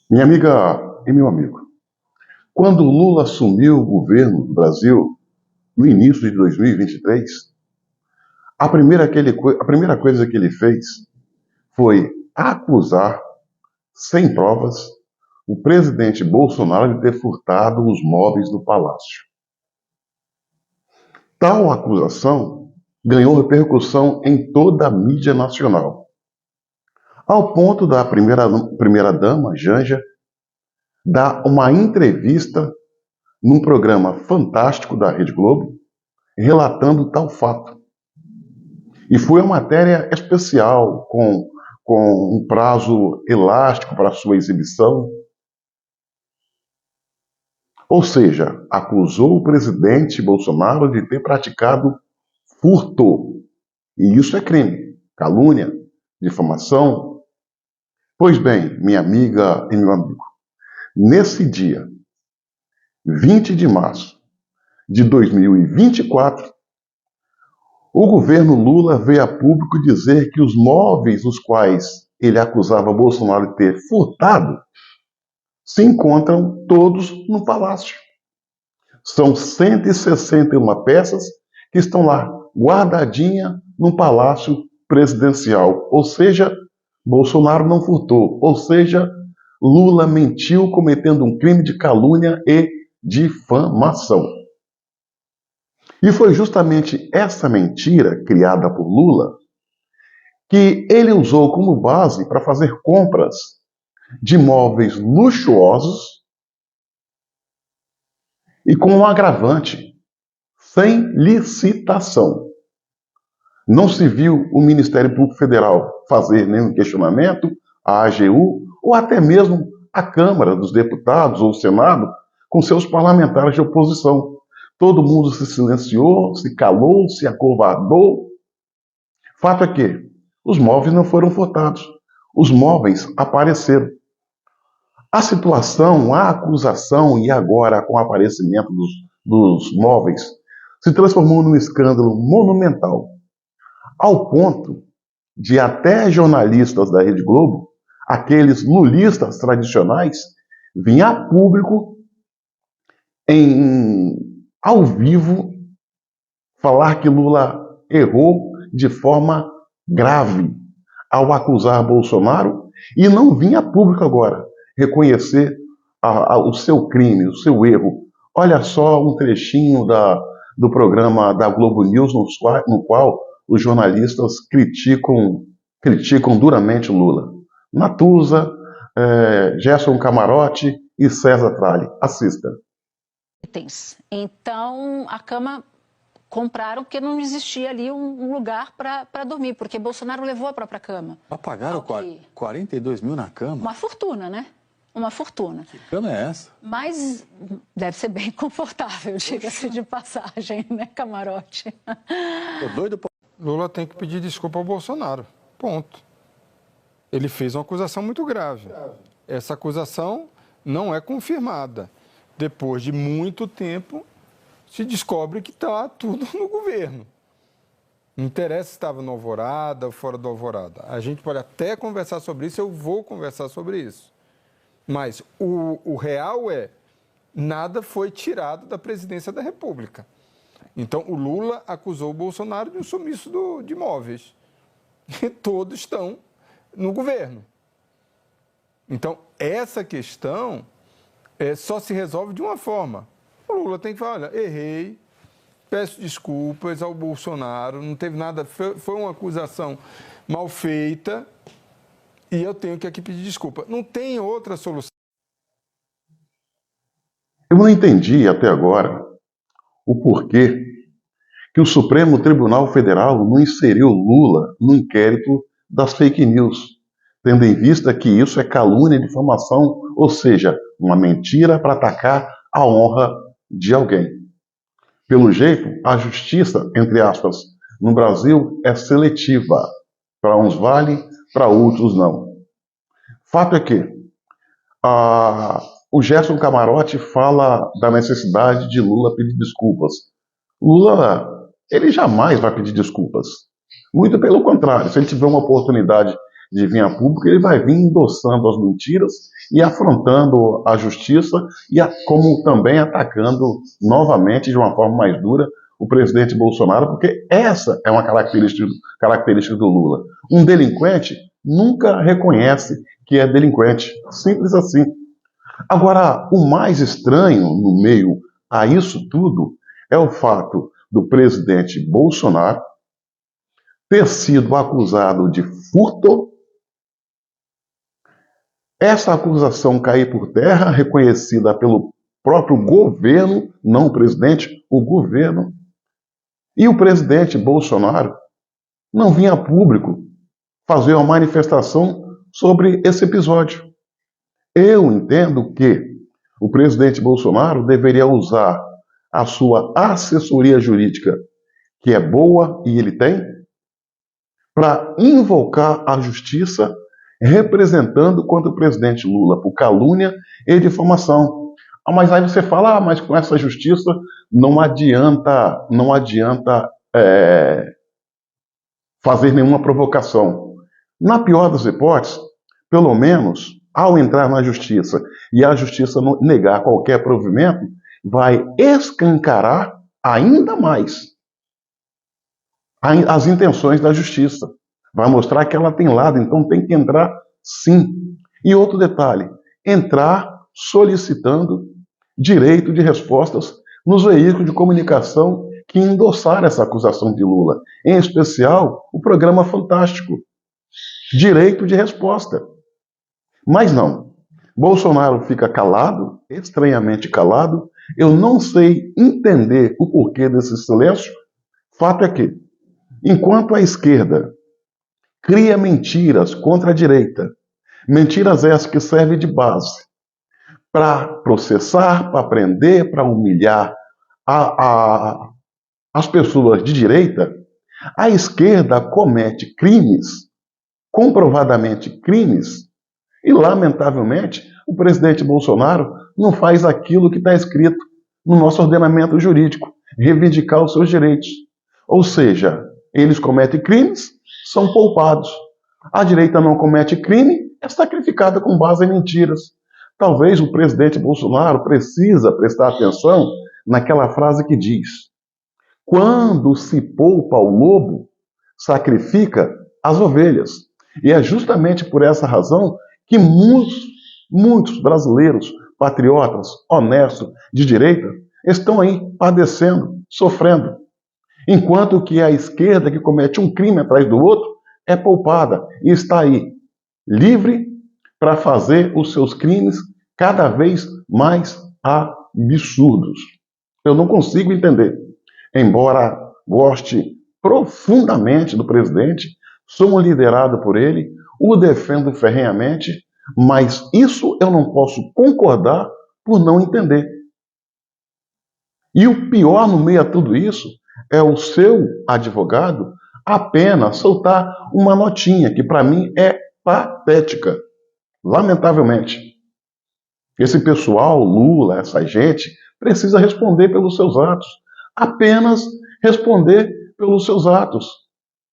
Minha amiga e meu amigo, quando Lula assumiu o governo do Brasil no início de 2023, a primeira coisa que ele fez foi acusar, sem provas, o presidente Bolsonaro de ter furtado os móveis do palácio. Tal acusação ganhou repercussão em toda a mídia nacional, ao ponto da primeira-dama, Janja, dar uma entrevista num programa fantástico da Rede Globo, relatando tal fato. E foi uma matéria especial, com um prazo elástico para sua exibição. Ou seja, acusou o presidente Bolsonaro de ter praticado furto. E isso é crime, calúnia, difamação. Pois bem, minha amiga e meu amigo, nesse dia, 20 de março de 2024, o governo Lula veio a público dizer que os móveis os quais ele acusava Bolsonaro de ter furtado se encontram todos no palácio. São 161 peças que estão lá, guardadinha no palácio presidencial. Ou seja, Bolsonaro não furtou. Ou seja, Lula mentiu cometendo um crime de calúnia e difamação. E foi justamente essa mentira criada por Lula que ele usou como base para fazer compras de móveis luxuosos e com um agravante, sem licitação. Não se viu o Ministério Público Federal fazer nenhum questionamento, a AGU ou até mesmo a Câmara dos Deputados ou o Senado com seus parlamentares de oposição. Todo mundo se silenciou, se calou, se acovardou. Fato é que os móveis não foram furtados. Os móveis apareceram. A situação, a acusação e agora com o aparecimento dos móveis se transformou num escândalo monumental, ao ponto de até jornalistas da Rede Globo, aqueles lulistas tradicionais, virem a público ao vivo falar que Lula errou de forma grave ao acusar Bolsonaro e não vir a público agora reconhecer o seu crime, o seu erro. Olha só um trechinho do programa da Globo News no qual os jornalistas criticam duramente Lula. Natuza, Gerson Camarote e César Tralli. Assista. Então, a cama compraram porque não existia ali um lugar para dormir, porque Bolsonaro levou a própria cama. Mas pagaram 42 mil na cama? Uma fortuna, né? Uma fortuna. Que cama é essa? Mas deve ser bem confortável, diga-se de passagem, né, Camarote? Tô doido. Lula tem que pedir desculpa ao Bolsonaro. Ponto. Ele fez uma acusação muito grave. Essa acusação não é confirmada. Depois de muito tempo, se descobre que está tudo no governo. Não interessa se estava no Alvorada ou fora do Alvorada. A gente pode até conversar sobre isso, eu vou conversar sobre isso. Mas o real é, nada foi tirado da presidência da República. Então, o Lula acusou o Bolsonaro de um sumiço de imóveis. E todos estão no governo. Então, essa questão só se resolve de uma forma. O Lula tem que falar, olha, errei, peço desculpas ao Bolsonaro, não teve nada, foi uma acusação mal feita e eu tenho que aqui pedir desculpa. Não tem outra solução. Eu não entendi até agora o porquê que o Supremo Tribunal Federal não inseriu Lula no inquérito das fake news, tendo em vista que isso é calúnia e difamação, ou seja, uma mentira para atacar a honra de alguém. Pelo jeito, a justiça, entre aspas, no Brasil é seletiva. Para uns vale, para outros não. Fato é que o Gerson Camarote fala da necessidade de Lula pedir desculpas. Lula, ele jamais vai pedir desculpas. Muito pelo contrário, se ele tiver uma oportunidade de vir a público, ele vai vir endossando as mentiras e afrontando a justiça como também atacando novamente de uma forma mais dura o presidente Bolsonaro, porque essa é uma característica do Lula. Um delinquente nunca reconhece que é delinquente. Simples assim. Agora, o mais estranho no meio a isso tudo é o fato do presidente Bolsonaro ter sido acusado de furto, essa acusação cair por terra, reconhecida pelo próprio governo, não o presidente, o governo, e o presidente Bolsonaro não vinha a público fazer uma manifestação sobre esse episódio. Eu entendo que o presidente Bolsonaro deveria usar a sua assessoria jurídica, que é boa e ele tem, para invocar a justiça representando contra o presidente Lula por calúnia e difamação. Mas aí você fala, mas com essa justiça não adianta fazer nenhuma provocação. Na pior das hipóteses, pelo menos, ao entrar na justiça e a justiça negar qualquer provimento, vai escancarar ainda mais as intenções da justiça. Vai mostrar que ela tem lado, então tem que entrar sim. E outro detalhe, entrar solicitando direito de respostas nos veículos de comunicação que endossaram essa acusação de Lula. Em especial, o programa Fantástico. Direito de resposta. Mas não. Bolsonaro fica calado, estranhamente calado. Eu não sei entender o porquê desse silêncio. Fato é que, enquanto a esquerda cria mentiras contra a direita, mentiras essas que servem de base para processar, para prender, para humilhar as pessoas de direita, a esquerda comete crimes, comprovadamente crimes, e, lamentavelmente, o presidente Bolsonaro não faz aquilo que está escrito no nosso ordenamento jurídico, reivindicar os seus direitos. Ou seja, eles cometem crimes, são poupados. A direita não comete crime, é sacrificada com base em mentiras. Talvez o presidente Bolsonaro precisa prestar atenção naquela frase que diz: quando se poupa o lobo, sacrifica as ovelhas. E é justamente por essa razão que muitos brasileiros, patriotas, honestos, de direita, estão aí padecendo, sofrendo. Enquanto que a esquerda, que comete um crime atrás do outro, é poupada e está aí, livre para fazer os seus crimes cada vez mais absurdos. Eu não consigo entender. Embora goste profundamente do presidente, sou liderado por ele, o defendo ferrenhamente, mas isso eu não posso concordar por não entender. E o pior no meio a tudo isso é o seu advogado apenas soltar uma notinha que para mim é patética, lamentavelmente. Esse pessoal, Lula, essa gente, precisa responder pelos seus atos. Apenas responder pelos seus atos.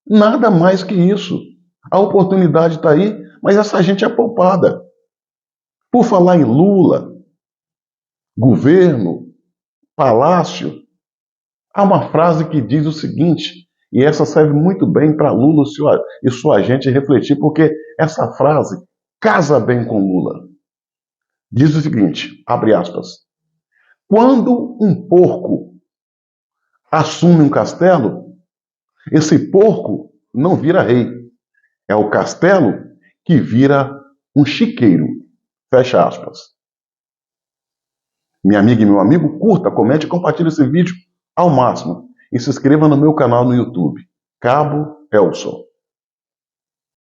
Nada mais que isso. A oportunidade está aí, mas essa gente é poupada. Por falar em Lula, governo, palácio, há uma frase que diz o seguinte, e essa serve muito bem para Lula e sua gente refletir, porque essa frase casa bem com Lula. Diz o seguinte, abre aspas, quando um porco assume um castelo, esse porco não vira rei. É o castelo que vira um chiqueiro. Fecha aspas. Minha amiga e meu amigo, curta, comente e compartilhe esse vídeo ao máximo. E se inscreva no meu canal no YouTube, Cabo Elson.